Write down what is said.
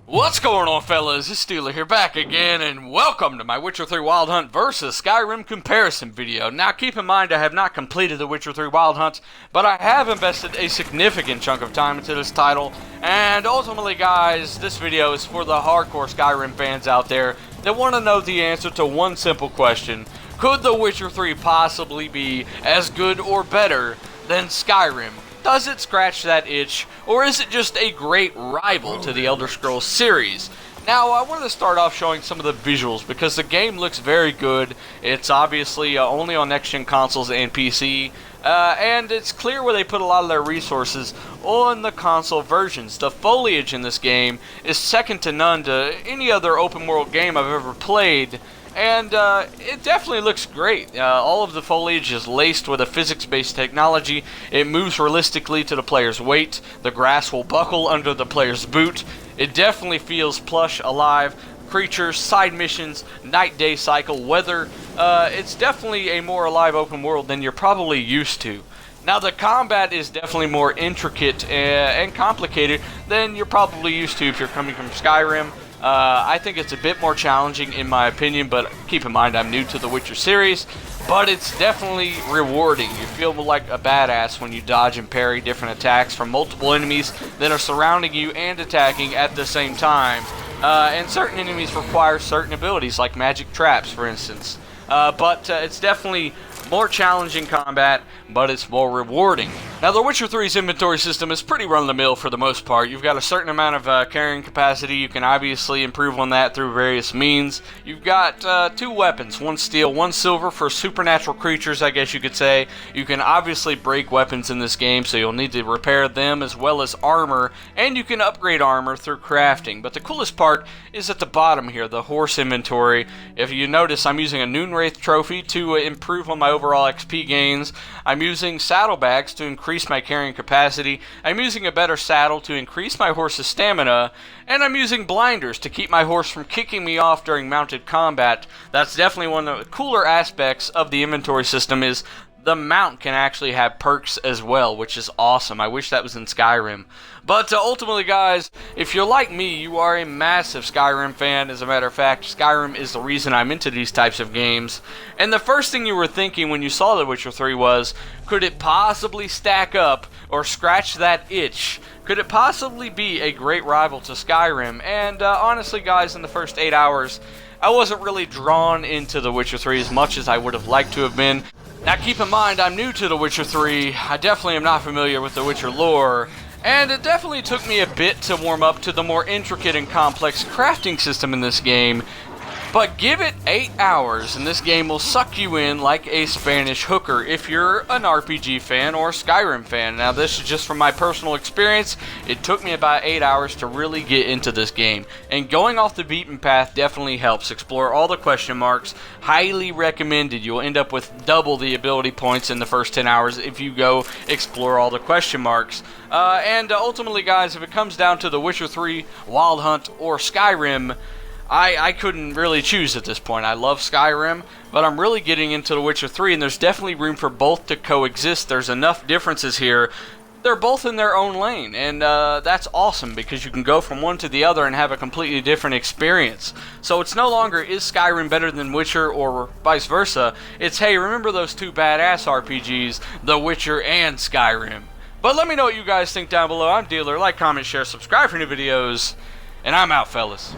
What's going on, fellas? It's Steeler here, back again, and welcome to my Witcher 3 Wild Hunt versus Skyrim comparison video. Now, keep in mind, I have not completed the Witcher 3 Wild Hunt, but I have invested a significant chunk of time into this title, and ultimately, guys, this video is for the hardcore Skyrim fans out there that want to know the answer to one simple question. Could the Witcher 3 possibly be as good or better than Skyrim? Does it scratch that itch, or is it just a great rival to the Elder Scrolls series? Now, I wanted to start off showing some of the visuals because the game looks very good. It's obviously only on next-gen consoles and PC, and it's clear where they put a lot of their resources on the console versions. The foliage in this game is second to none to any other open-world game I've ever played. And it definitely looks great. All of the foliage is laced with a physics-based technology. It moves realistically to the player's weight. The grass will buckle under the player's boot. It definitely feels plush, alive. Creatures, side missions, night-day cycle, weather. It's definitely a more alive open world than you're probably used to. Now, the combat is definitely more intricate and complicated than you're probably used to if you're coming from Skyrim. I think it's a bit more challenging in my opinion, but keep in mind I'm new to the Witcher series, but it's definitely rewarding. You feel like a badass when you dodge and parry different attacks from multiple enemies that are surrounding you and attacking at the same time. And certain enemies require certain abilities, like magic traps, for instance. But it's definitely more challenging combat, but it's more rewarding. Now, the Witcher 3's inventory system is pretty run-of-the-mill for the most part. You've got a certain amount of carrying capacity. You can obviously improve on that through various means. You've got two weapons, one steel, one silver, for supernatural creatures, I guess you could say. You can obviously break weapons in this game, so you'll need to repair them as well as armor, and you can upgrade armor through crafting. But the coolest part is at the bottom here, the horse inventory. If you notice, I'm using a Noonwraith trophy to improve on my overall XP gains. I'm using saddlebags to increase my carrying capacity. I'm using a better saddle to increase my horse's stamina, and I'm using blinders to keep my horse from kicking me off during mounted combat. That's definitely one of the cooler aspects of the inventory system, is the mount can actually have perks as well, which is awesome. I wish that was in Skyrim. But ultimately, guys, if you're like me, you are a massive Skyrim fan. As a matter of fact, Skyrim is the reason I'm into these types of games. And the first thing you were thinking when you saw The Witcher 3 was, could it possibly stack up or scratch that itch? Could it possibly be a great rival to Skyrim? And honestly, guys, in the first 8 hours, I wasn't really drawn into The Witcher 3 as much as I would have liked to have been. Now, keep in mind, I'm new to The Witcher 3. I definitely am not familiar with The Witcher lore, and it definitely took me a bit to warm up to the more intricate and complex crafting system in this game. But give it 8 hours and this game will suck you in like a Spanish hooker if you're an RPG fan or a Skyrim fan. Now, this is just from my personal experience. It took me about 8 hours to really get into this game. And going off the beaten path definitely helps. Explore all the question marks. Highly recommended. You'll end up with double the ability points in the first 10 hours if you go explore all the question marks. And ultimately, guys, if it comes down to The Witcher 3, Wild Hunt, or Skyrim, I couldn't really choose at this point. I love Skyrim, but I'm really getting into The Witcher 3, and there's definitely room for both to coexist. There's enough differences here. They're both in their own lane, and that's awesome because you can go from one to the other and have a completely different experience. So it's no longer, is Skyrim better than Witcher, or vice versa. It's, hey, remember those two badass RPGs, The Witcher and Skyrim. But let me know what you guys think down below. I'm Dealer. Like, comment, share, subscribe for new videos, and I'm out, fellas.